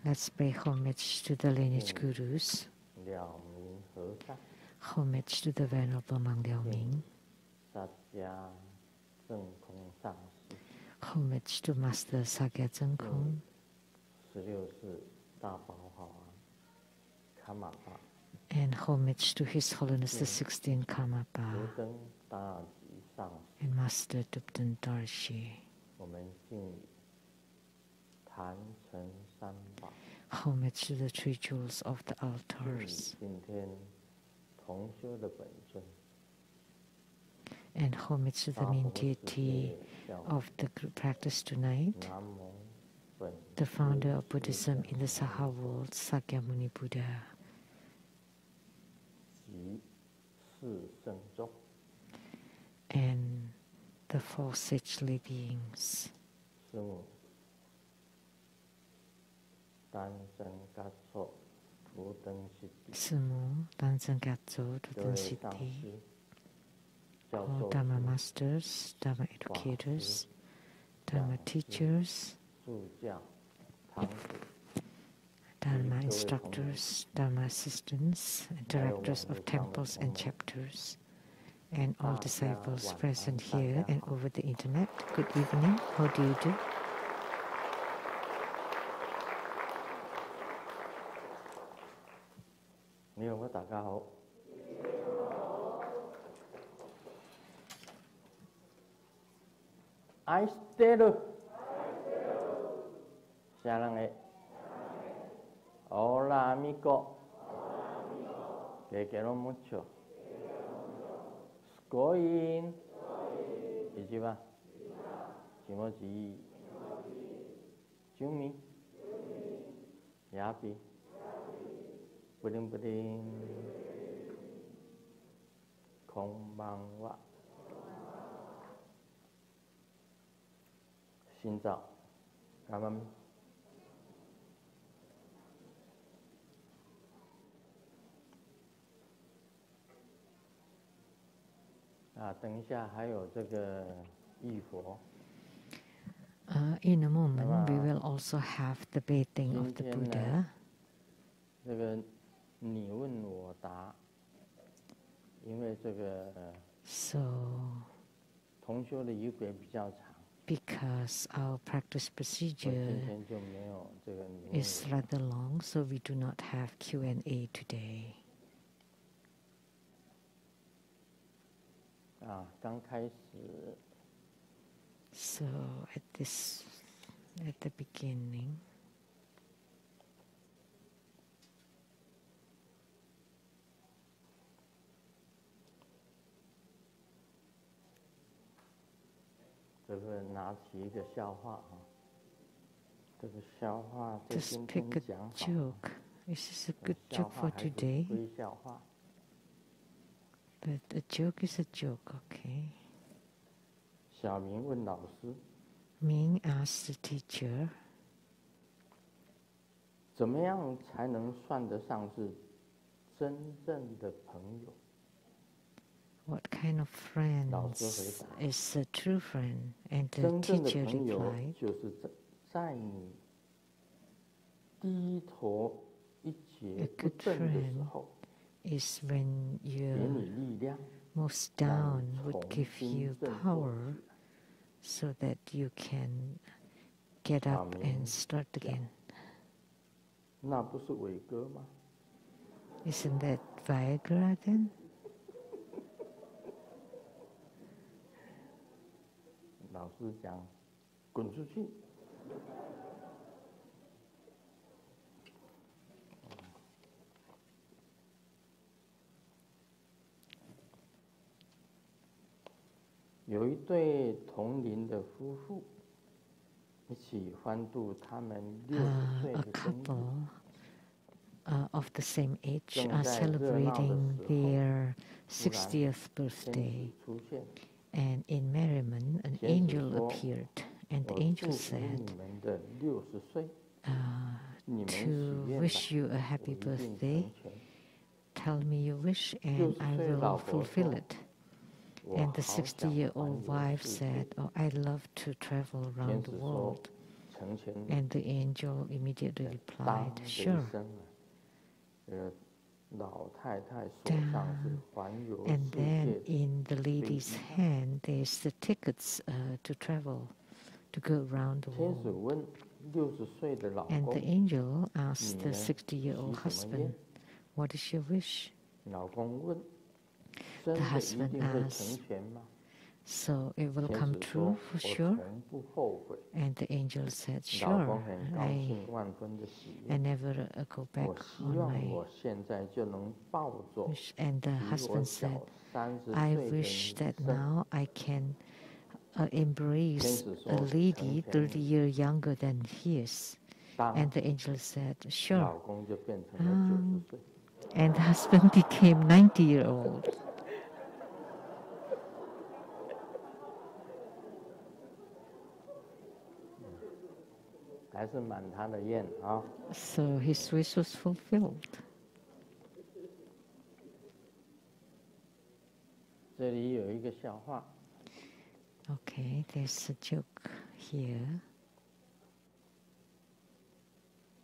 Let's pay homage to the lineage gurus. Homage to the Venerable Mang Liao Ming. Homage to Master Sakya Zeng Kong. And homage to His Holiness the 16th Karmapa and Master Dupten Dorji. Homage to the three jewels of the altars. And homage to the main deity of the group practice tonight, the founder of Buddhism in the Saha world, Sakyamuni Buddha. And the four sagely beings. Sumu, Danzan Gatso, Duden Siddhi, all Dharma masters, Dharma educators, Dharma teachers, Dharma instructors, Dharma assistants, directors of temples and chapters, and all disciples present here and over the internet. Good evening. How do you do? I still Sarange Hola amigo Te quiero mucho Scoin Ichiba Chimoji Chumi Yapi Pudding pudding Konbanwa Shinzao Kamami In a moment, we will also have the bathing of the Buddha. So, because our practice procedure is rather long, so we do not have Q&A today. So at the beginning, just pick a joke. This is a good joke for today. But a joke is a joke, okay? Ming asked the teacher, what kind of friend is a true friend? And the teacher replied, a good friend is when you're most down, would give you power so that you can get up and start again. Isn't that Viagra then? A couple of the same age are celebrating their 60th birthday. And in merriment, an angel appeared, and the angel said, to wish you a happy birthday, tell me your wish and I will fulfill it. And the 60-year-old wife said, oh, I love to travel around the world. And the angel immediately replied, sure. And then in the lady's hand, there's the tickets to travel, to go around the world. And the angel asked the 60-year-old husband, what is your wish? The husband asked, so it will come true for sure? And the angel said, sure, I never go back on my wish. And the husband said, I wish that now I can embrace a lady 30 years younger than he is. And the angel said, sure. And the husband became 90-year-old. So his wish was fulfilled. Okay, there's a joke here.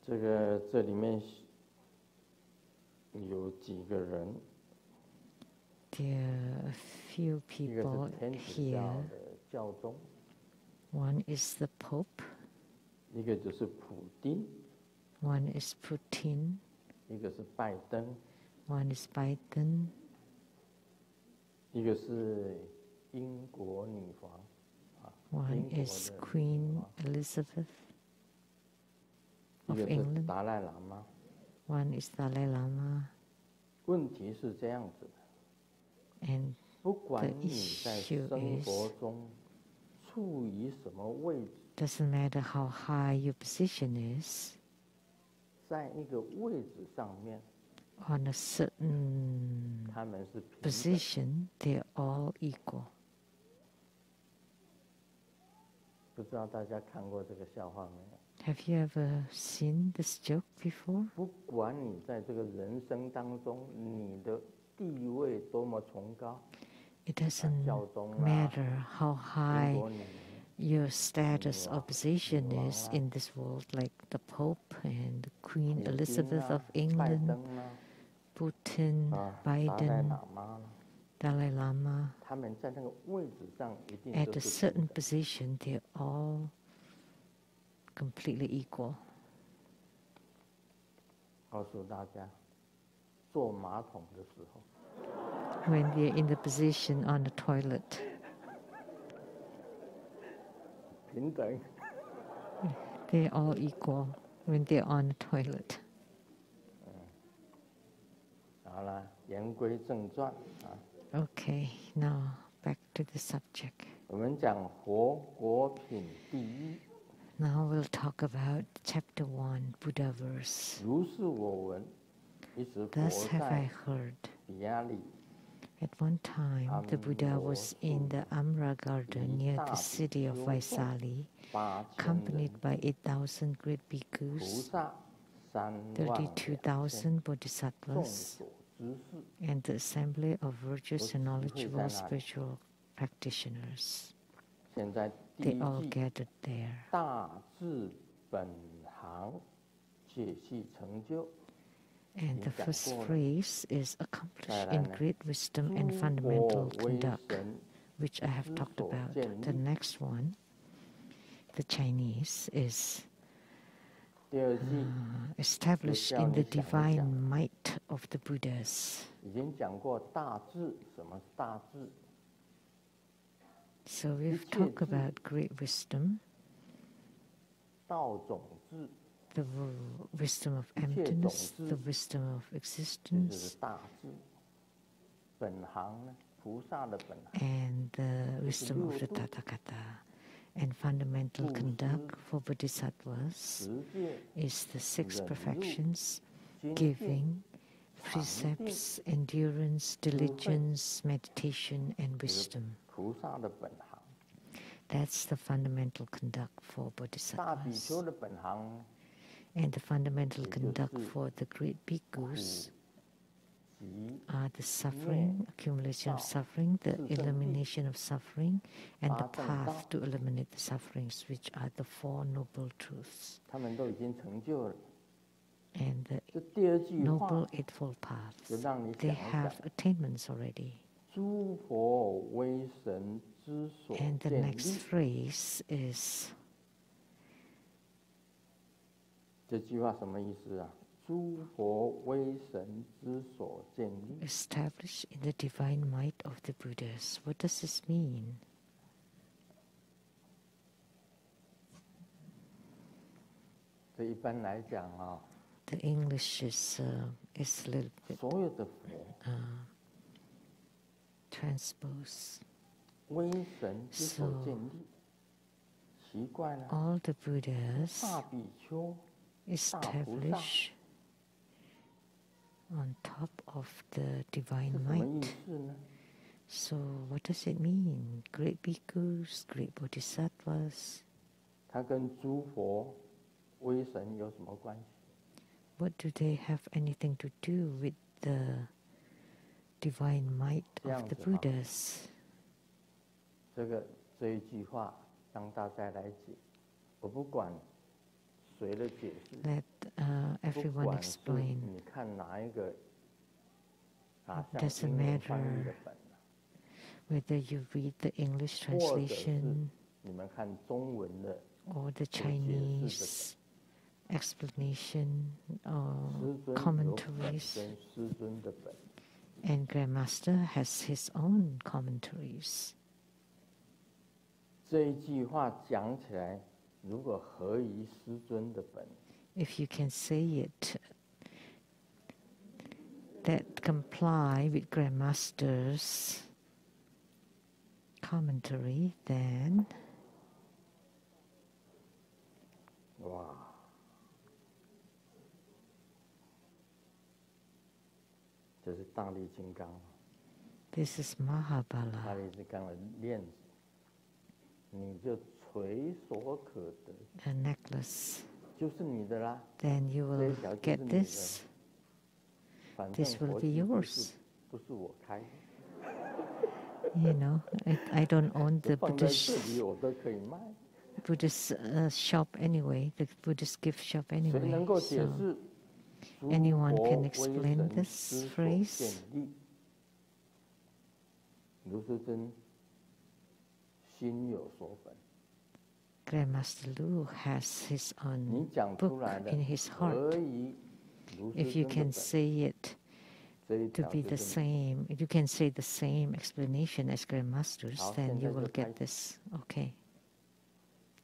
这里面有几个人 There are a few people here. One is the Pope. 一个就是普丁 One is Putin. 一个是拜登 One is Biden. 一个是英国女皇 One is Queen Elizabeth 一 of 个是 England. 达赖喇嘛 One is Dalai Lama. 问题是这样子的 And 不管 the 你在 issue 生 is, 活中处于什么位置 doesn't matter how high your position is, 在一个位置上面 on a certain 他们是平等 position, they're all equal. 不知道大家看过这个笑话没有 Have you ever seen this joke before? 不管你在这个人生当中你的地位多么崇高 It doesn't 教宗 matter how 英 high 国女 your status or position is in this world, like the Pope and Queen 普丁 Elizabeth of 拜 England, 登 Putin, 达赖 Biden, 喇嘛 Dalai Lama. 他们在那个位置上一定 At 都 a 是 certain position, they're all completely equal. 告诉大家坐马桶的时候 When they're in the position on the toilet, 平等 they're all equal when they're on the toilet. 好了言归正传 Okay, now back to the subject. 我们讲活果品第一 Now we'll talk about chapter 1, Buddha verse. 如是我闻一时佛 Thus have 在 I heard. 比亚里 At one time, the Buddha was in the Amra garden near the city of Vaisali, 8000 accompanied 人 by 8,000 great 菩 bhikkhus, 萨3万32,000 众 bodhisattvas, 所知事 and the assembly of virtuous and knowledgeable spiritual practitioners. 现在第 They 一 all 句 gathered there. 大智本行解析成就 And the first phrase is accomplished in 再来呢 great wisdom and 诸 fundamental 佛为 conduct, 神 which I have 之 talked 所 about. 见 The 立 next one, the Chinese, is 第二句 established in the divine might of the Buddhas. 已经讲过大智，什么是大智？ So we've talked about great wisdom, 道种智 the wisdom of emptiness, the wisdom of 这就 existence, 是大智。本行呢，菩萨的本行 and the wisdom of the Tathagata. And fundamental conduct for bodhisattvas 持戒、 is the six 忍辱、 perfections: 精进、 giving, precepts, endurance, diligence, meditation, and 就是 wisdom. 菩萨的本行。 That's the fundamental conduct for 大比 bodhisattvas. 丘的本行 And the fundamental 也就 conduct 是 for the great 苦 bhikkhus 集 are the suffering, accumulation of suffering, the elimination of suffering, and the path to eliminate the sufferings, which are the Four Noble Truths. And the Noble Eightfold Paths, they have attainments already. And the next phrase is, established in the divine might of the Buddhas. What does this mean? The English is a little bit transposed. So, all the Buddhas establish on top of the divine might. So what does it mean? Great bhikkhus, great bodhisattvas. What do they have anything to do with the divine might of the Buddhas? Let everyone explain. It doesn't matter whether you read the English translation or the Chinese explanation or commentaries. And Grandmaster has his own commentaries. If you can say it, that comply with Grandmaster's commentary, then this is Mahabala. A necklace. Then you will get this. This will be yours. You know, I don't own the Buddhist shop anyway, the Buddhist gift shop anyway. So anyone can explain this phrase? Grandmaster Lu has his own book in his heart. If you can say it to be the same, if you can say the same explanation as Grandmaster's, then you will get this. Okay.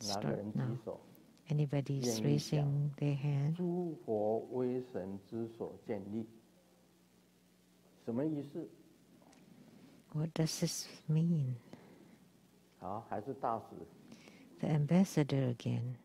Start now. Anybody is raising their hand? What does this mean? The ambassador again.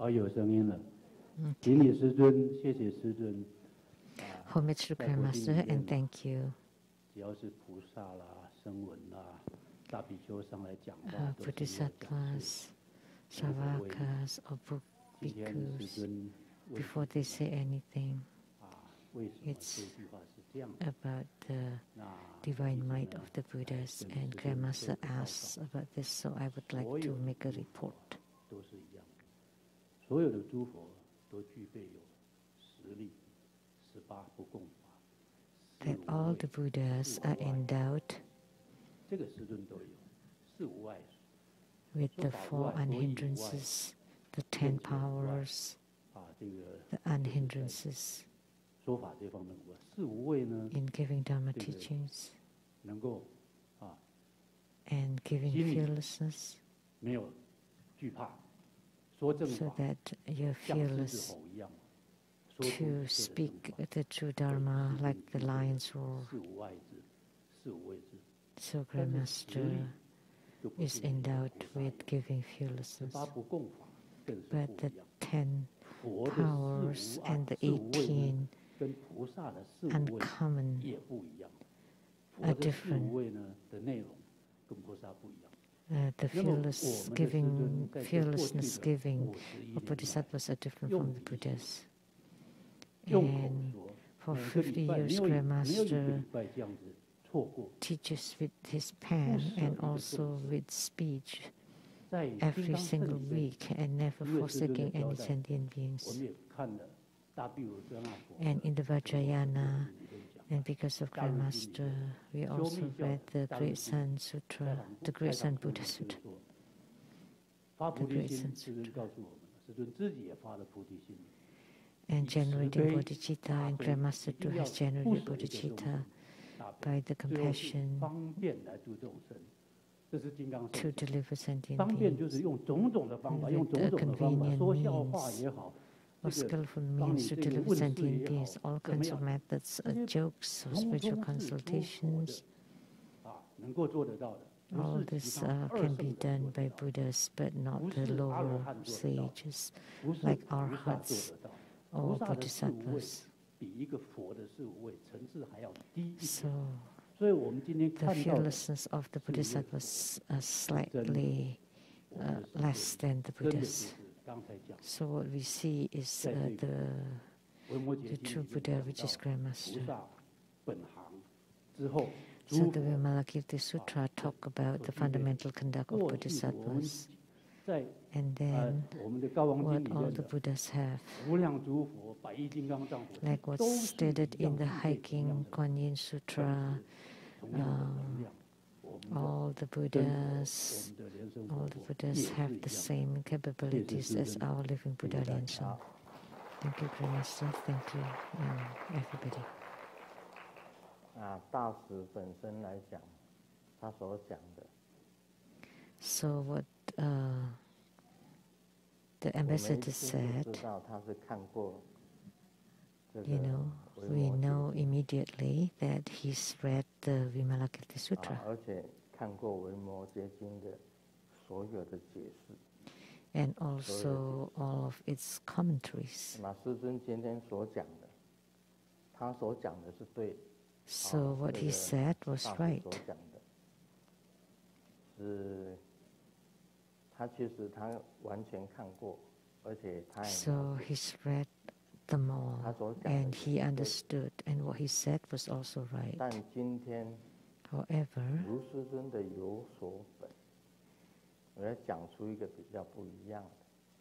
有声音了。顶礼师尊，谢谢师尊。Homage to Grandmaster and thank you. 只要是菩萨啦、声闻啦、大比丘上来讲话， Bodhisattvas, Savakas, or bhikkhus, before they say anything, it's about the divine might of the Buddhas, and Grandmaster asks about this, so I would like to make a report. 都是一样的，所有的诸佛都具备有实力，18不共法。That all the Buddhas are endowed 这个师尊都有，四无碍。 with the 4 unhindrances, the 10 powers, the unhindrances. 说法这方面，四无畏呢 in giving Dharma teachings 能够and giving fearlessness. 没有惧怕，说正 so 法 that you're 像狮子 fearless 吼一样，说出 to 一切的正 speak 法， the true 对 Dharma 世 like 间 the 具备 lion's 的 roar. 事无外之，事无畏之。 So 但是 Grand 实 Master 力就不 is 是每一个 endowed 菩萨 with 有， giving fearlessness. 18不共法更是 But 不 the 一样。 10佛的事 powers 无碍、 and the 事无畏呢， 18跟菩萨的事无畏 uncommon 也不一样。 are 佛的事 different. 无畏呢的内容跟菩萨不一样。 The 那么我们的师尊 在这过去 fearlessness 的 giving 51 of 年来， bodhisattvas are different 用 from the 理解 Buddhas. 用口 And 说， for 每个 50礼拜 years, 没有 Grand 没有一个 Master 礼拜这样子错过。 teaches with his pen and 不舍一个 also 众生， with speech 在金 every 刚圣 single 里面， week and never 因为师尊的 forsaking 交 any 代， sentient 我 beings. 们也看了大毗卢遮那佛 And in the 的 Vajrayana, 理论讲， and because of Grand Master, we also read the Great Sun Sutra, the Great Sun Buddha 就是 Sutra. 说，发菩 The 提 Great 心， Sun 师尊告诉我们，师尊自己也发了菩提心， And 以慈 generating 悲 bodhicitta, 大 and 悲， Grand Master 一 too 定要 has 不 generated 舍一个众 bodhicitta 生，大悲， by the 最后是 compassion 方便来度众生，这是金刚 to 圣讲。 deliver sentient 方便就是 beings. 用种种的方法， With 用种种的方法 convenient 说笑话也好， or 这个 skillful 帮你 means to 这个 deliver 问世 sentient 也 beings, 好， all 怎么 kinds 样 of methods, 这些 jokes, or 通 spiritual 通是诸佛 consultations. 的啊，能够做得到的，不 All 是 this 其他二 can 圣 be 人做 done 得 by 到的， Buddhas, but not 不 the 是阿罗 lower 汉做得到的， sages 不是 like 菩萨 arhats 做得到。 or 菩萨的事无畏 bodhisattvas. 比一个佛的事无畏层次还要低一 So 点，所以我们今天 the 看到的 fearlessness of the 是一位佛， bodhisattvas are 是真的， slightly 我们的师 less 尊 than the 真的就 Buddhas. 是刚才讲 So what we see is 在这个 the 维摩诘 the 经 true 里面 Buddha, 讲 which 到 is Grand 菩 Master. 萨本行之后， So 诸 the 佛 Vimalakirti Sutra talk about the fundamental conduct of 过去我们 bodhisattvas, 在 and then 我们的高王经 what 里 all 面 the 的 Buddhas have, 无量诸佛、百亿金刚藏佛， like what's 都是 stated 一样 in the 具备同样 Hiking 的 Guanyin 本 Sutra, 质，同样的能量。我们的 all the 真佛，我 Buddhas, 们的莲生 all 活 the 佛 Buddhas 也是 have 一 the 样。 same capabilities as our living Buddha Liansheng. Thank you, Grand Master. Thank you, everybody. 大师本身来讲，他所讲的， So what the 我们一 ambassador 听就 said, 知道他是看过这个 you know, 维 we 摩诘 know 经 immediately that he's read the Vimalakirti Sutra 而且看过维摩诘经的所有的解释。 and also all of its commentaries. 那师尊今天所讲的，他所讲的是对， So what 这 he 个 said was 大师 right. 所讲的，是他其实他完全看过，而且他也 So 了解 he's read them all 他所讲的 and 也是 he 对。 understood, and what he said was also 但 right. 今天 However, 卢师尊的有所本，我要讲出一个比较不一样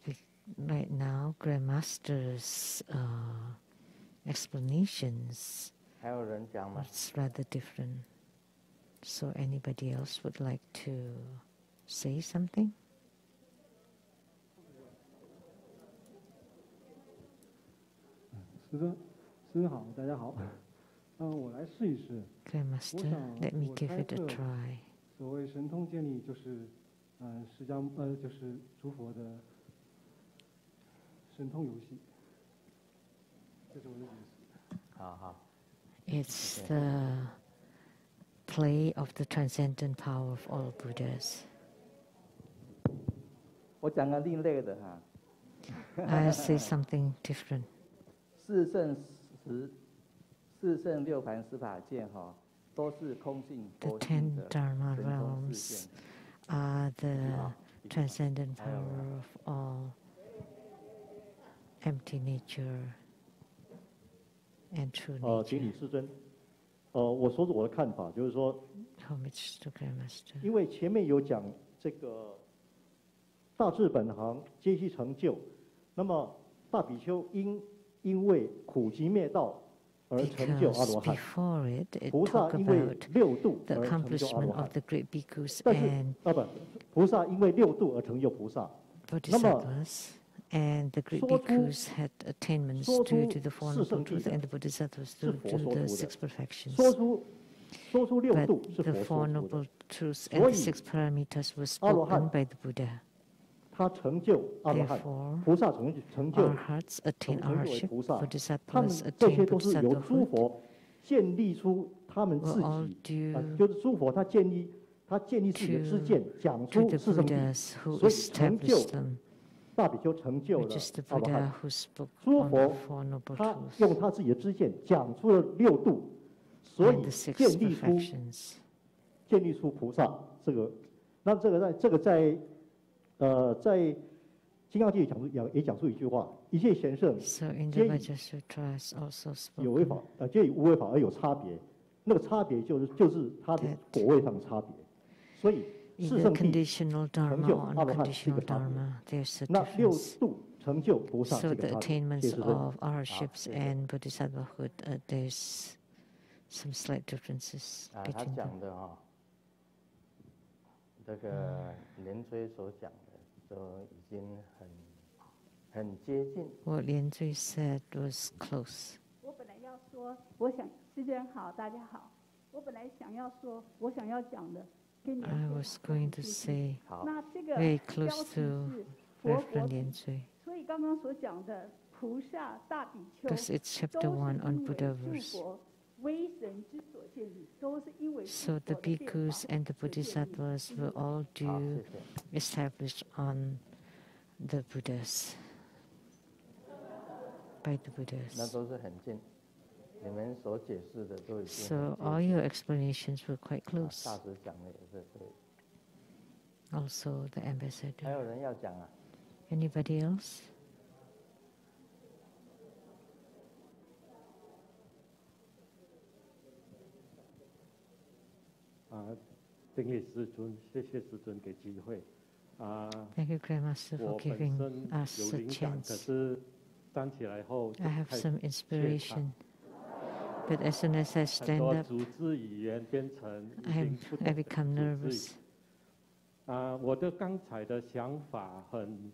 的。 right now, Grand Master's explanations 还有人讲吗？ it's rather different. So anybody else would like to say something? 师尊好，大家好。我来试一试。 Grand Master, let me give it a try. 所谓神通建立，就是释迦就是诸佛的神通游戏。这是我的解释。好好。 It's the play of the transcendent power of all Buddhas. 我讲个另类的哈。 I'll say something different. 四圣六盘十法界哈，都是空性 The 佛性 ten 的 Dharma 神通事 realms 件。 are the transcendent power of all empty nature and true 请 nature. 李师尊，我说我的看法，就是说， Homage to Grand Master. 因为前面有讲这个大智本行皆悉成就，那么大比丘因为苦集灭道而成就阿 Because 罗汉， before it 菩萨 talk 因为 about 六度 the 而成就阿罗 accomplishment 汉 of，the great bhikkhus 但是 and 菩萨因为六度而成就菩萨。那么 bodhisattvas, and the great 说出 bhikkhus had attainments 说出 due to the Four 四 Noble 圣谛 Truths, 的 and the bodhisattvas 是 due 佛 to 说 the 出的 six perfections. 说出六 But 度是 the 佛 Four 说出的 Noble。Truths and 所 the 以 six paramitas were 阿罗汉 spoken by the Buddha. 他成就阿罗汉， Therefore, 菩萨成就 arhats attain 成为 arhatship, 菩萨，他们 bodhisattvas 这 attain 些都是由诸 bodhisattvahood, 佛建立出他们 were 自 all 己， due 就是诸佛他建立自己的知见，讲 to 出 the 四圣谛， Buddhas who 所以成就 established them, 大比丘成就 which 了 is the 阿罗 Buddha 汉。 who spoke 诸 on 佛 the Four Noble 他 Truths 用他自己的知见讲出了六度，所 and 以 the six 建立出菩萨这个。那这个在金刚经也讲出一句话：一切贤圣 So in 皆 the 以 Vajrasutras also 有为 spoken 法皆以无为法而有差别。那个差别就是他的果位上的差别。所以 in 四 the 圣谛 conditional 成 dharma 就 or 阿罗汉是一 unconditional 个差别。 dharma, there's a 那六 difference. 度成就菩萨 So 是一 the 个差别。谢 attainments 谢师父。 of arhatships and bodhisattvahood, there's some slight differences 他 between them. 讲的这个莲追所讲的都已经很接近。 What Lian Zui said was close. 我本来要说，我想师尊好，大家好。我本来想要说，我想要讲的，跟你 I was going to say 那这个 very 标 close 题 to 是佛 Reverend 国 Lian 品， Zui, 所以刚刚所讲的菩萨大比丘， because it's 都 chapter 是 1 on 因为 Buddha 诸 verse. 佛威神之所建立，都是因为诸 So 佛 the 的变 bhikkhus 法 and the 所建立。 bodhisattvas were all 好， due 谢谢。 established on the Buddhas, by the 那 Buddhas. 都是很近，你们所解释的都已经 So 很 all 接近。 your explanations were quite 大 close. 师讲的也是对。 Also the 还 ambassador. 有人要讲啊？ Anybody else? 敬业师尊，谢谢师尊给机会。Thank you, Grandmaster, 我 for 本 giving 身 us 有 a 灵感，可 chance. 是站起来后就 I have 开始 some 怯 inspiration, 场， but as soon as I 很 stand 多 up, 组织语言变成已 I 经不懂 I 的 become 组织语 nervous. 我的刚才的想法与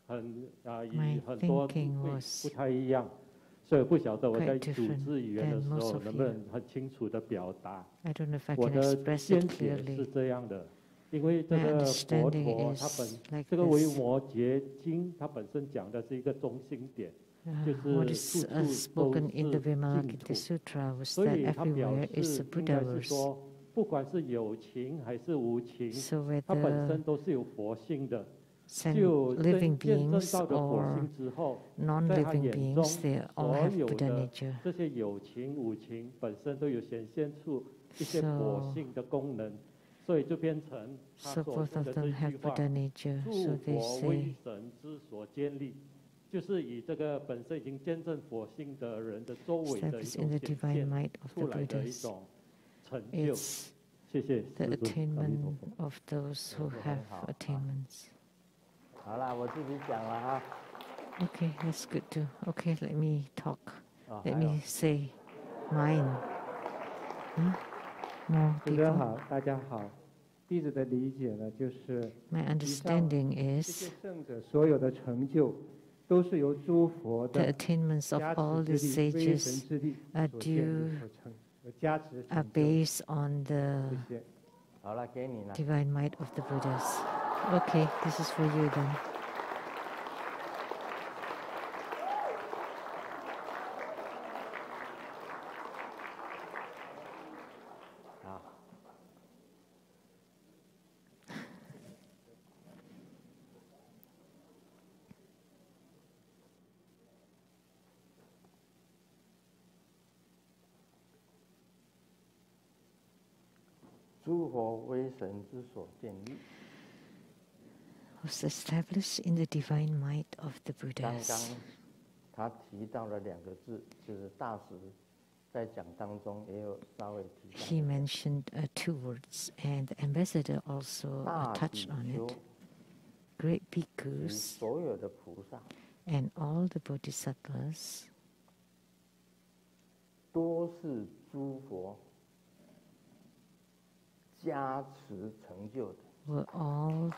My 很多 thinking 会 was 不太一样，所以我不晓得我 quite 在组 different 织语言的 than 时 most 候 of 能不 you. 能很清楚的表达。 I don't know if I 我 can 的 express 见 it 解是 clearly. 这样的，因为这 My 个佛 understanding 陀 is 它 like 这个《维 this. 摩诘经》它本身讲的是一个中心点， What is 处处都 spoken in the 是净 Vimalakirti 土， Sutra was 所 that 以它表 everywhere is 示 a 应该 Buddha 是 verse. 说，不管是有情还是无情， So 它本 whether 身都是有佛性的。 sen- 就 living 见证 beings 到的佛 or 性之后，在他 non-living 眼中， beings, they all 所 have 有 Buddha 的 nature. 这些有情无情本身都有显现出一些 So- 佛性的功能，所以就变成他 So 所 both 说 of 的这 them 句 have 话 Buddha：nature. 诸 So they 佛威 say 神之所建立，就是以这个本身已经见证佛性的人的周围的一 established 种 in the 显 divine 现 might of the 出来的一 Buddhas. 种成就。 It's 谢谢 the 师尊，阿弥陀 attainment 佛。 of those who have attainments. 好啦，我自己讲了啊。 Okay, that's good too. Okay, let me talk. 哦， Let 还有 me say mine. More 主持人 people. 好，大家好。弟子的理解呢，就是 My understanding 这 is 些圣者所有的成就，都是由诸佛 the 的 attainments of 加 all 持 the 之力、威神 sages 之力 are 所建立 due 所成，有加持 are 成就 based on the 这些。好了，给你了。 divine might of the Buddhas. Okay, this is for you then. 好。诸佛威神之所建立。 Was established in the divine might of the 刚 Buddhas. 刚他提到了两个字，就是大师在讲当中也有稍微提到。 He mentioned 2 words, and the ambassador also 大比 touched on 丘 it. Great 及 bhikkhus 所有的菩萨 and all the bodhisattvas 都是诸佛加持成就的。 were all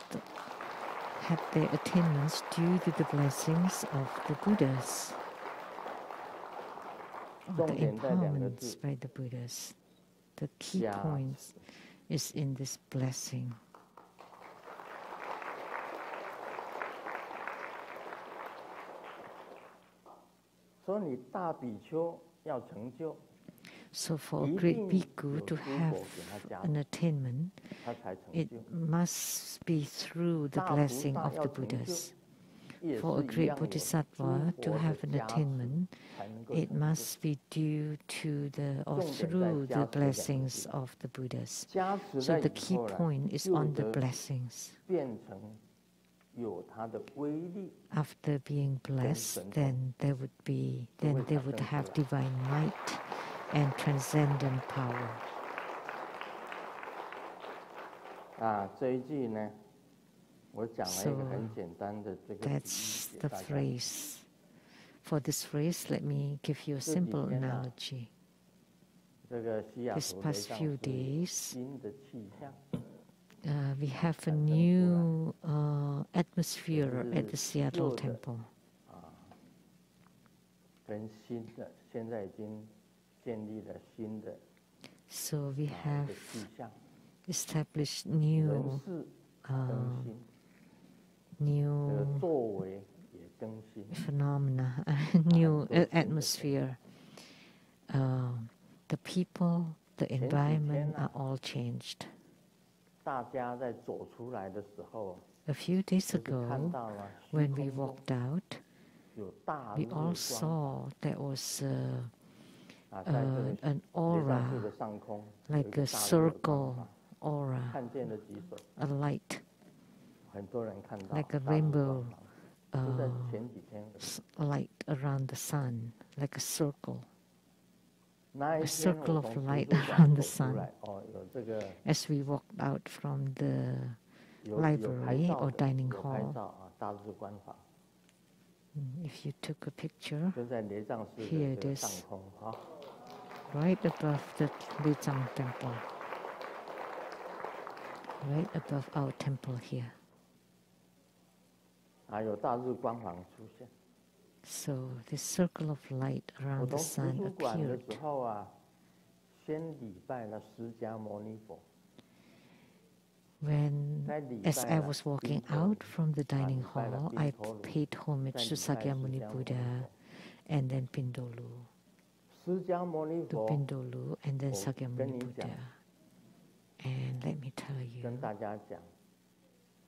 had their attainments due to the blessings of the Buddhas, or the 重点在两个 empowerments 字， by the Buddhas. The key 加 point is in this blessing. 说你大比丘要成就， So for a great bhikkhu to have an attainment, it must be through the blessing of the Buddhas. For a great bodhisattva to have an attainment, it must be due to or through the blessings of the Buddhas. So the key point is on the blessings. After being blessed, then they would have divine might and transcendent power. 这一句呢，我讲了一个很简单的这个 That's the phrase. For this phrase, let me give you a simple analogy. 这个西雅 These 图 past few 的 days, 新的气象， we have a new atmosphere at the Seattle temple. 跟新的现在已经建立了新的 So we 气 have 象， established 人 new 事更新，这个 new 作为也更新。 phenomena, new atmosphere. The people, the environment are all changed. 大家在走出来的时候， A few days 就是看 ago, 到了虚 when we 空中 walked out, 有大 we 日 all 光 saw there was 在这个 an 雷藏寺 aura, 的上空有一 like 个 a 大日光 circle aura, 看见了几手， a light, 很多人看到 like a 大日光 rainbow 就在前几天而已。 light around the sun, like a circle. 那一 A 天 circle 我 of 从 light 图书馆 around the 走出 sun. 来，有这个 As we walked out from the 有拍 library 照 or 的， dining 有拍 hall, 照大日观法， if you took a picture 就在雷藏寺 Here 的这 it 个 is. 上空right above the Lechang temple, right above our temple here. 有大日光芒出现。 So this circle of light 我 around the 从图 sun 书馆的 appeared. 时候先礼拜了释迦牟尼佛。 When, as I was walking out from the dining hall, I paid homage to Sakyamuni Buddha, and then Pindolu, 释迦牟尼 to 佛 Pindolu, and then 我 Sakyamuni 跟你讲 Buddha. And let me tell 跟 you, 大家讲，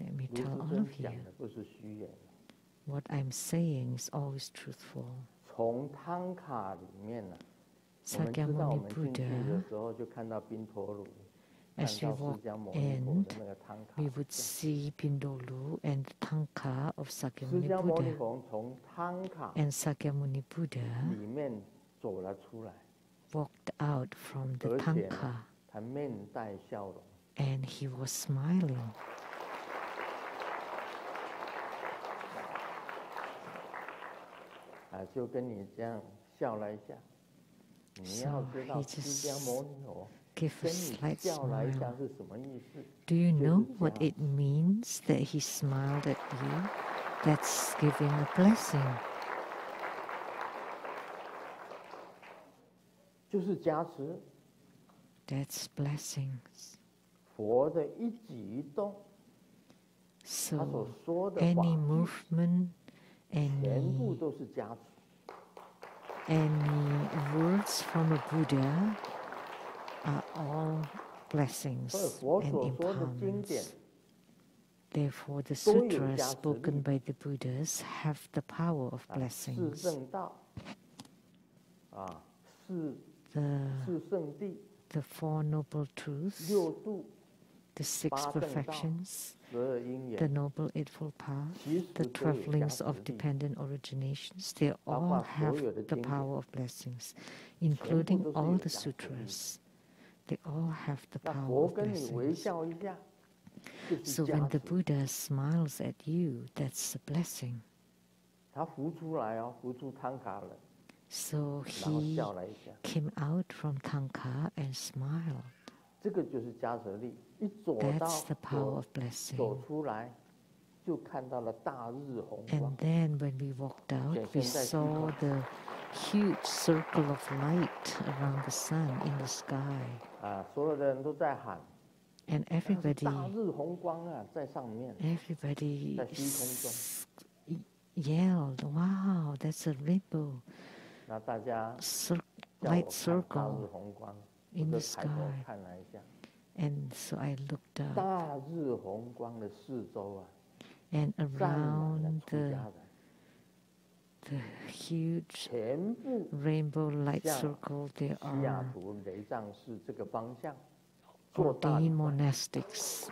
let me 卢 tell 师 all 尊 of 讲 you, 的不是虚言。 what I'm saying is always truthful. 从汤卡里面我们知道我 Sakyamuni 们进去的 Buddha, 时候就看到宾陀卢，看 as 到 we 释 walk 迦牟尼佛 in, 的那个汤卡 we。would see Pindolu and the Tanka of 释 Sakyamuni 迦牟尼 Buddha, 佛从汤卡 and Sakyamuni Buddha 里面走了出来， walked out from the 而且 Tanka, 他面带笑容。 and he was smiling. 就跟你这样笑了一下。你要知道 So he 释迦牟尼佛 Give 跟 a 你 slight 笑了一下 smile. 是什么意思？ Do you know 就是这 what 样 it means that he smiled at you? That's giving a blessing. 就是加持 That's blessings. 佛的一举一动，他所 So 说的话 any movement, 全部 any 都是加持。 any words from a Buddha are all 所以 blessings 佛 and 所说的经典 empowerments. Therefore, the 都有 sutras 加持 spoken 力。 by the Buddhas have the power of 四 blessings. 圣道，四 The 圣地， the Four Noble Truths, 六度， the Six 八正道， Perfections, 12因 the 缘， Noble Eightfold Path, 其实 the 都有加 travelings 持 of 力。 dependent originations, they 包 all 括 have 所有的 the 经典， power of blessings, 全部 including 都是 all 有 the 加持力。 sutras. They all have the 那 power 佛 of 跟你微 blessings. 笑一下，就是 So 加 when the 持。 Buddha smiles at you, that's a blessing. 他浮出来浮出汤卡了， So 然后 he 笑了一下， came out from Tanka and smiled. 这个就是加持力。一走到 That's the power of blessing. 走出来，就看到了大日红光 And。then when we walked out, we 显现在虚 saw 空。 the huge circle of light around the sun in the sky. 所有的人都在喊， And 但是 everybody, 大日红光在上面， everybody 在虚空中。 yelled, wow, that's a rainbow light circle in the sky. And so I looked up. And around the huge rainbow light circle, there are ordained monastics,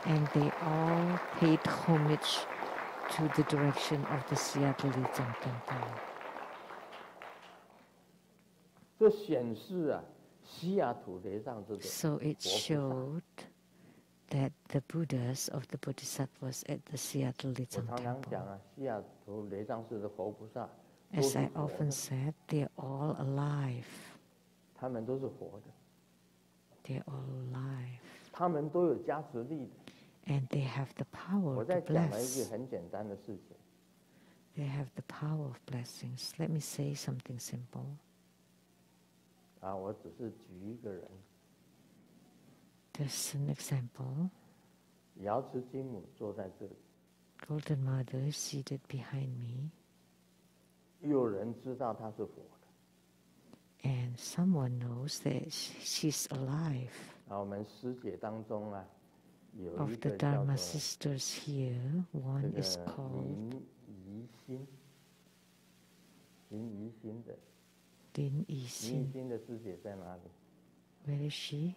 and they all paid homage to the direction of the Seattle Lizang Temple. So it showed that the Buddhas of the Bodhisattvas at the Seattle Lizang Temple, as I often said, they're all alive. They're all alive. And they have the power to bless. They have the power of blessings. Let me say something simple. There's an example. Golden Mother is seated behind me. And someone knows that she's alive. Of the Dharma sisters here, one is called Lin Yixin. Where is she?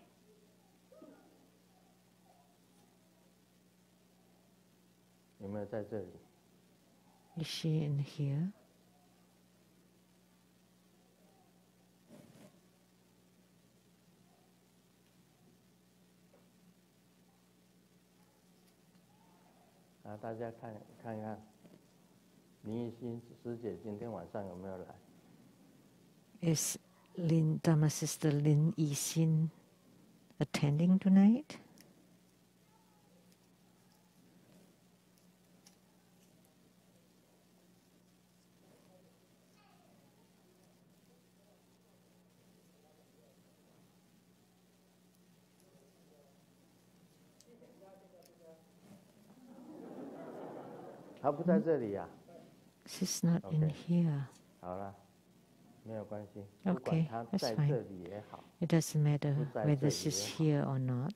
Is she in here? Is Dharma Sister Lin Yixin attending tonight? She's not in here. Okay, that's fine. It doesn't matter whether she's here or not.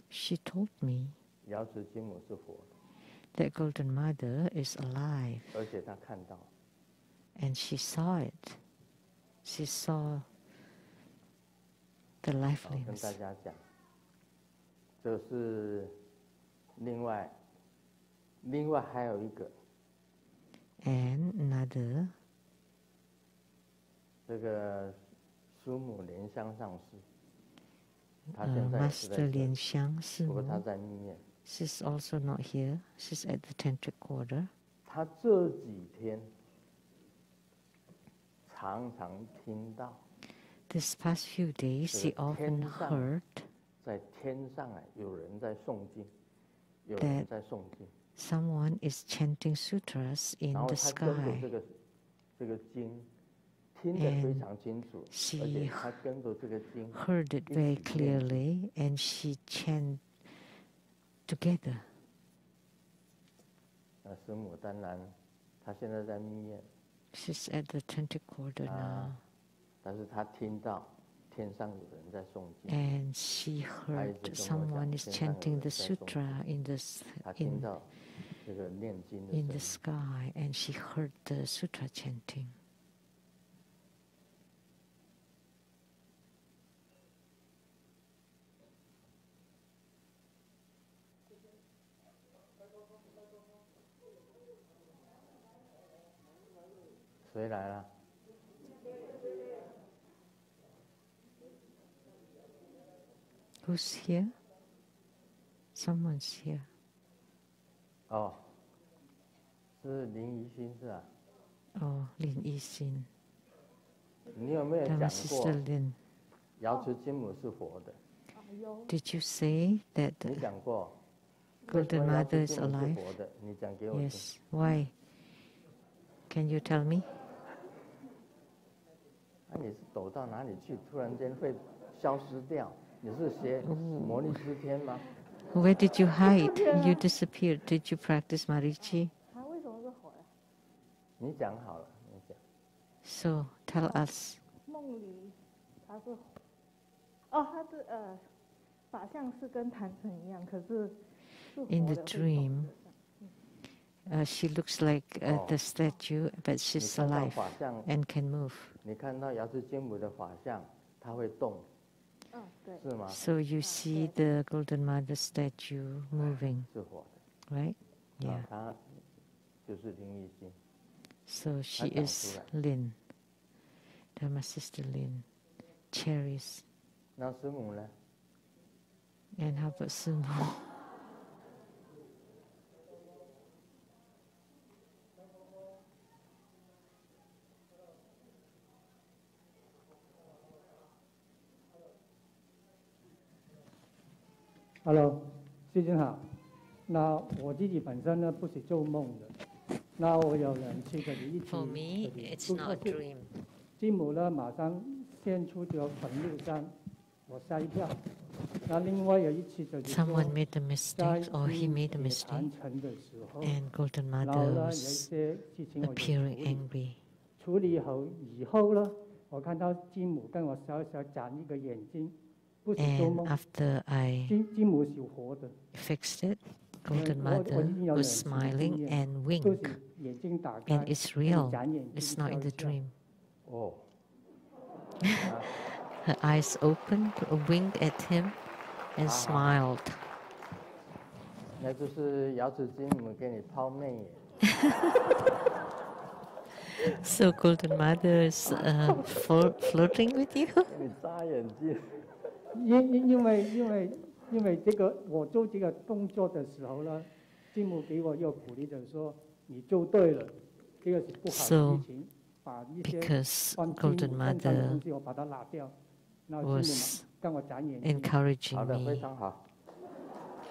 She told me that Golden Mother is alive. And she saw it. She saw the lifelines. And another, Master Lian Xiang Simu. She's also not here. She's at the Tantric Quarter. This past few days, she often heard that someone is chanting sutras in the sky. And she heard it very clearly, and she chanted together. She's at the Tantric Quarter now. And she heard someone is chanting the sutra in the sky, and she heard the sutra chanting. Who's here? Someone's here. Oh, Lin Yixin. Dharma Sister Lin. Did you say that Golden Mother is alive? Yes. Why? Can you tell me? Where did you hide? You disappeared. Did you practice Marichi? So tell us. 梦里他是，他是法相是跟坛城一样，可是是活的 In the 会动的 dream, she looks like the statue, but she's alive and can move. 你看到瑶池金母的法相，它会动，对。是吗？ So you see the Golden Mother statue moving, 是活的， right? Yeah. 它就是灵异心。 So she is Lin, Dharma sister Lin, cherries. 那师母呢？ And how about Sumo? Hello，师尊好。那我自己本身呢不是做梦的，那我有2次的一起。For me, it's not a dream. 金母呢马上现出咗坟墓上，我吓一跳。那另外有一次就是 Someone made a mistake, or he made a 在 mistake, 坛城的时候， and Golden 然 Mother 後呢有一 was 些事情我要 appearing angry. 處理好以後呢，我看到金母跟我小小眨一個眼睛，不是做 And 夢。 after I 金母是活的， fixed it, Golden Mother 我已經有 was 2次經 smiling 驗 and 都 winked. 是眼睛打開， And it's real. 眨眼睛 It's not in the 笑一笑 dream. 哦， Her eyes opened, winked at him, and smiled. 那就是瑶池金母给你抛媚眼。 So Golden Mother is flirting with you? 给你眨眼睛。因为这个我做这个动作的时候呢，金母给我一个鼓励，就是说你做对了，这个是不好的事情，把一些 Because 关金 Golden 母身上的 Mother 东西我把它拿掉，然后金母 was 跟我眨眼睛。 encouraging 好的，非 me 常好。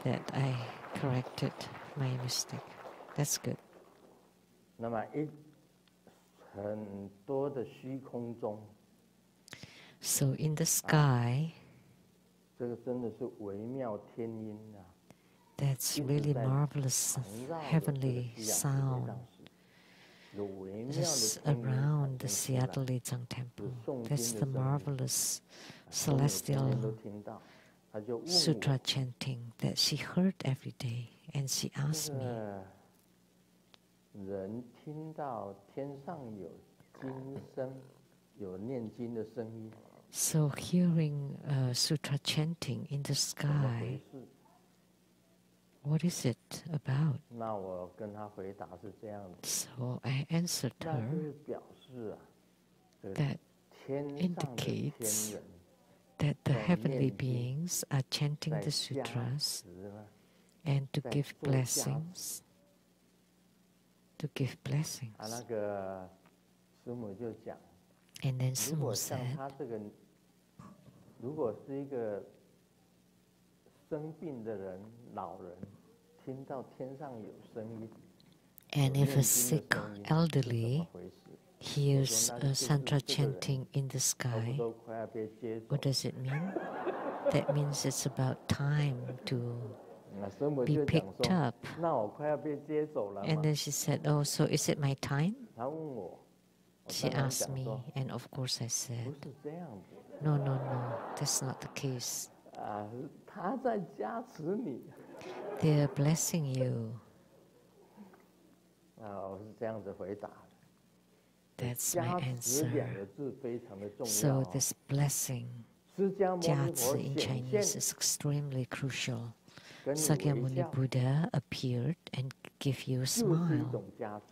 that I corrected my mistake. That's good. 那么很多的虚空中， So in the sky, 这个真的是微妙天音啊！ that's really marvelous heavenly sound 有微妙 is 的天音 around the 产生出来 Seattle Lechang Temple. 诵经 That's 的 the 声音 marvelous 我每天都 celestial 听到，他就问 sutra 我 chanting that she heard every day, and she asked me, 人听到天上有经声，有念经的声音， so hearing sutra chanting in the 怎么回 sky, 事？ what is it about? 那我跟他回答是这样的， So I answered 那就 her 是表示啊，这个 that 天上的天 indicates 人 that the 在 heavenly 念经， beings are chanting 在 the 加 sutras 持呢， and to 在 give 做加 blessings, to give 啊，那 blessings. 个师母就讲， And then 如果 Sumo 像 said, 他这个，如果是一个生病的人、老人，听到天上有声音， and 有 if 念 a 经的 sick 声音，是怎么 elderly 回事？ hears Well, that's Santra just the chanting in the 差不 sky, 多快要被接走 what。does it mean? That means it's about time to 那师母 be 就讲 picked 说 up.：“ 那我快要被接走了 And 嘛。 then she said, oh, so is it my time? ”他问我，我 She 当然 asked 讲 me, 说 and of course I 不 said, 是这样子 no, no, no, that's not the case. 啊，他在加持你 They're blessing you. 啊，我是这样子回答的。 That's 加 my 持两 answer. 个字非常的重要 So 哦。 this blessing, 释迦牟尼 Jiazi 佛 in 显 Chinese 现 is extremely crucial. 跟你微 Sakyamuni 笑， Buddha appeared and gave you a 就是一 smile. 种加持，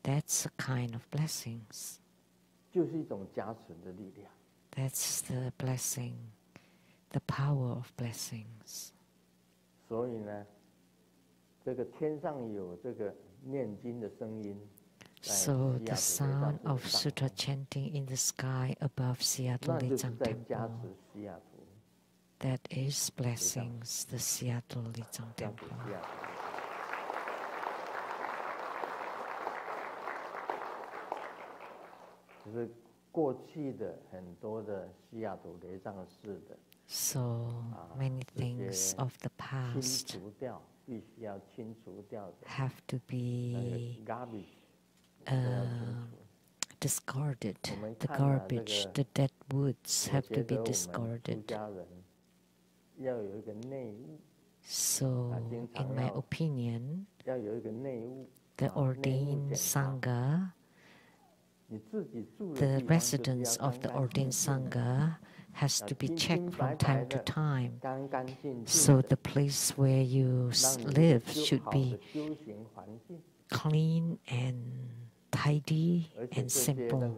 That's a kind of blessings. 就是一种加持的力量。 That's the blessing, the power of blessings. 所以呢，这个天上有这个念经的声音，在 So 西 the 雅图雷藏 sound 寺 of 上 sutra chanting in the sky above Seattle 那就是 Lechang 在加持 Temple. 西雅图， That is blessings, the Seattle Lechang 加持 Temple. 西雅图。就是过去的很多的西雅图雷藏寺的 So many 这 things 些 of the 清 past 除掉，必须要清除掉的 have to 那个 be garbage 都要清除。discarded. The garbage, the dead woods have to be discarded. So, in my opinion, the ordained Sangha, the residence of the ordained Sangha has to be checked from time to time. So the place where you live should be clean and tidy and simple.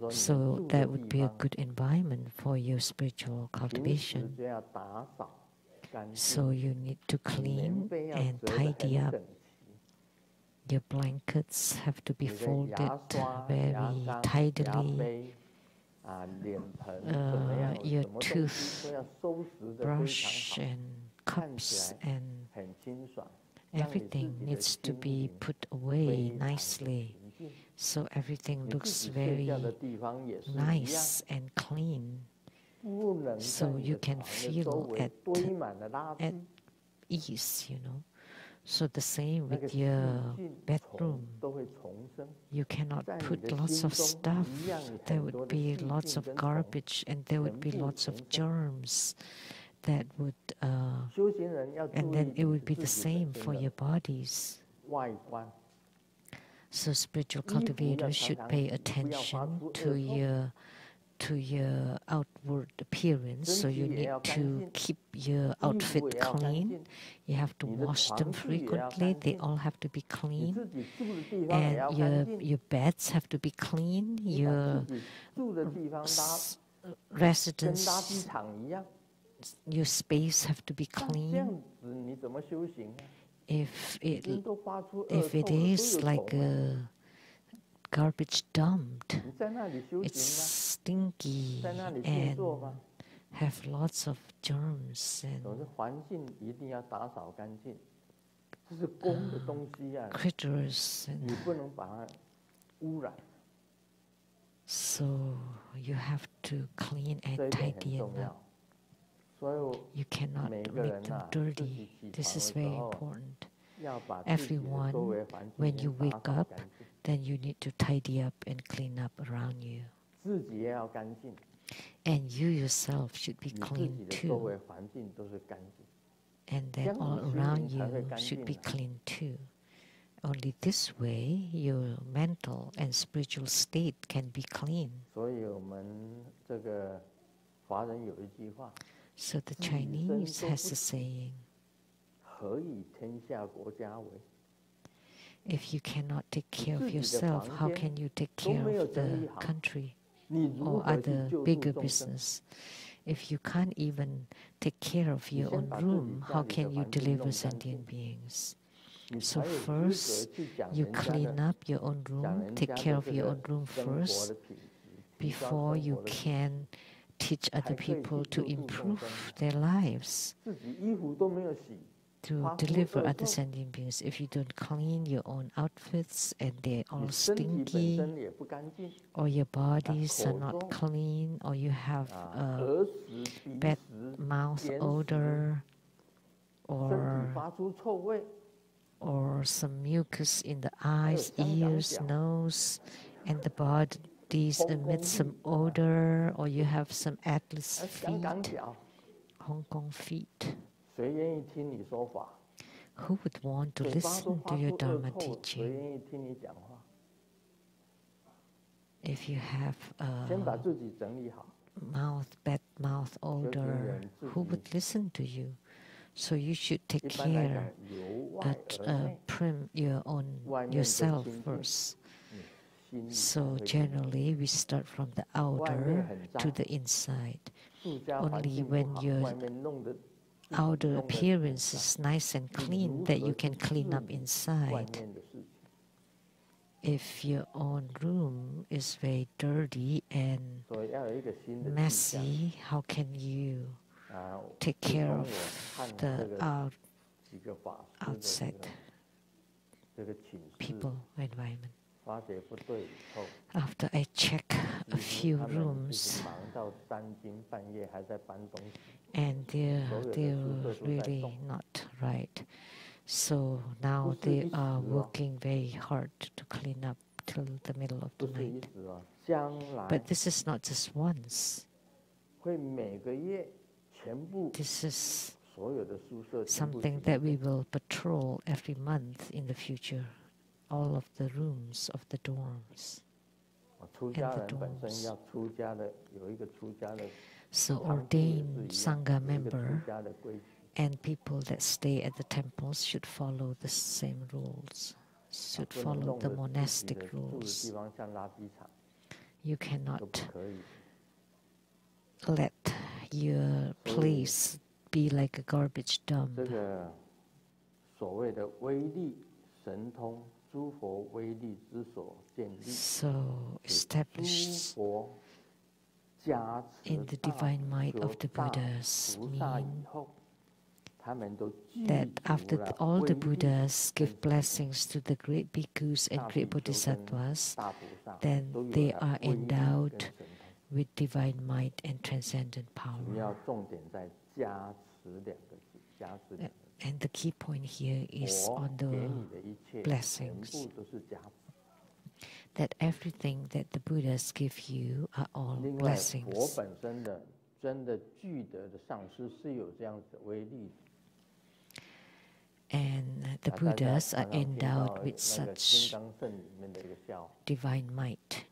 So that would be a good environment for your spiritual cultivation. So you need to clean and tidy up. Your blankets have to be folded very tidily. Your toothbrush and cups and everything needs to be put away nicely. So everything looks very nice and clean. So you can feel at ease, you know. So the same with your bedroom. You cannot put lots of stuff. There would be lots of garbage and there would be lots of germs that would, and then it would be the same for your bodies. So spiritual cultivators should pay attention to your outward appearance. So you need to keep your outfit clean. You have to wash them frequently. They all have to be clean. And your beds have to be clean. Your residence, your space have to be clean. If it is like a garbage dumped, it's stinky and have lots of germs and critters. And so you have to clean and tidy them up. You cannot make them dirty. This is very important. Everyone, when you wake up, then you need to tidy up and clean up around you. And you yourself should be clean too. And then all around you should be clean too. Only this way, your mental and spiritual state can be clean. So the Chinese has a saying, if you cannot take care of yourself, how can you take care of the country or other bigger business? If you can't even take care of your own room, how can you deliver sentient beings? So first, you clean up your own room, take care of your own room first, before you can teach other people to improve their lives, to deliver other sentient beings. If you don't clean your own outfits and they're all stinky, or your bodies are not clean, or you have a bad mouth odor, or some mucus in the eyes, ears, nose, and the bodies emit some odor, or you have some atlas feet, Hong Kong feet. Who would want to listen to your Dharma teaching? If you have bad mouth odor, who would listen to you? So you should take care, yourself first. So generally, we start from the outer to the inside. Only when your outer appearance is nice and clean that you can clean up inside. If your own room is very dirty and messy, how can you take care of the outside people, environment? After I check a few rooms, and they're really not right. So now they are working very hard to clean up, till the middle of the night. But this is not just once. This is something that we will patrol every month in the future. All of the rooms of the dorms and the dorms. So ordained Sangha member and people that stay at the temples should follow the same rules, should follow the monastic rules. You cannot let your place be like a garbage dump. So established in the divine might of the Buddhas mean that after all the Buddhas give blessings to the great bhikkhus and great bodhisattvas, then they are endowed with divine might and transcendent power. And the key point here is on the blessings. That everything that the Buddhas give you are all blessings. And the Buddhas are endowed with such divine might.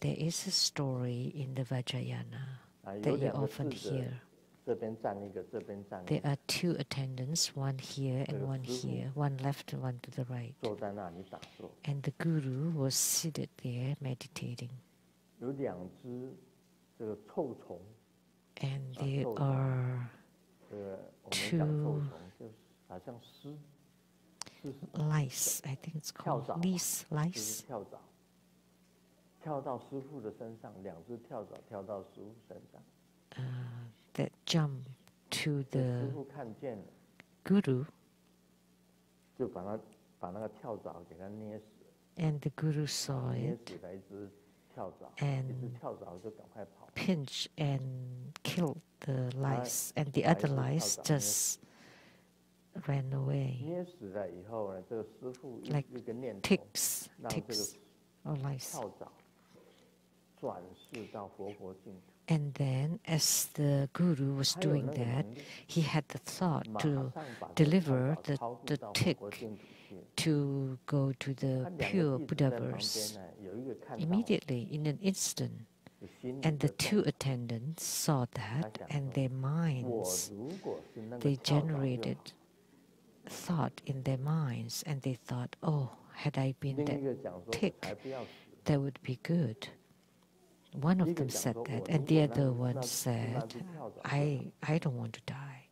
There is a story in the Vajrayana that you often hear. There are two attendants, one here and one here, one left and one to the right. And the guru was seated there meditating. And there are two lice, I think it's called lice. That jump to the guru, and the guru saw it and pinched and killed the lice, and the other lice just ran away, like ticks or lice. And then, as the guru was doing that, he had the thought to deliver the tick to go to the pure Buddhaverse immediately, in an instant. And the two attendants saw that, and their minds, they generated thought in their minds, and they thought, oh, had I been that tick, that would be good. One of them said that, and the other one said, I don't want to die.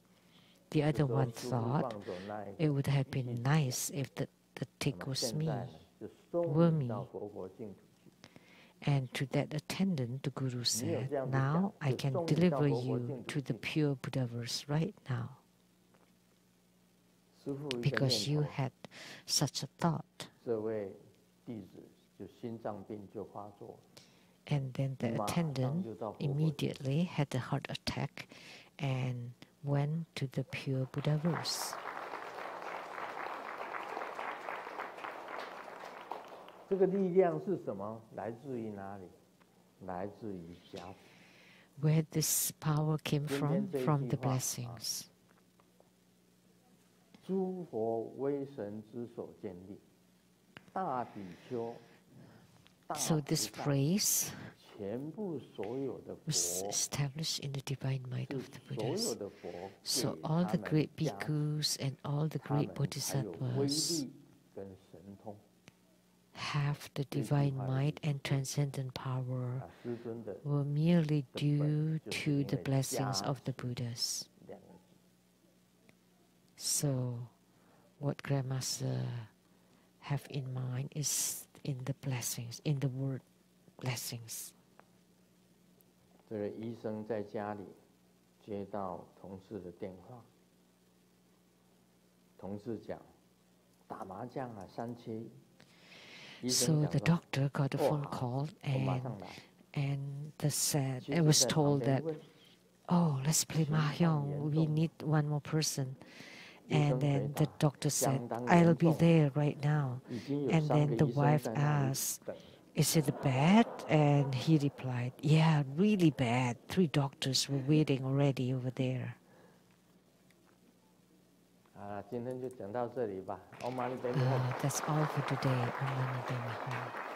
The other one thought it would have been nice if the tick was me, were me. And to that attendant, the guru said, now I can deliver you to the pure Buddhaverse right now, because you had such a thought. And then the attendant immediately had a heart attack and went to the pure Buddhaverse. Where this power came from the blessings. So this phrase was established in the divine might of the Buddhas. So all the great bhikkhus and all the great bodhisattvas have the divine might and transcendent power were merely due to the blessings of the Buddhas. So what Grandmaster have in mind is in the blessings, in the word blessings. 这个医生在家里接到同事的电话，同事讲打麻将啊3缺1。So the doctor got a phone call and it was told that, oh, let's play mahjong. We need one more person. And then the doctor said, I'll be there right now. And then the wife asked, is it bad? And he replied, yeah, really bad. 3 doctors were waiting already over there. 好了，今天就讲到这里吧。Om Mani Padme Hum. That's all for today. Om Mani Padme Hum.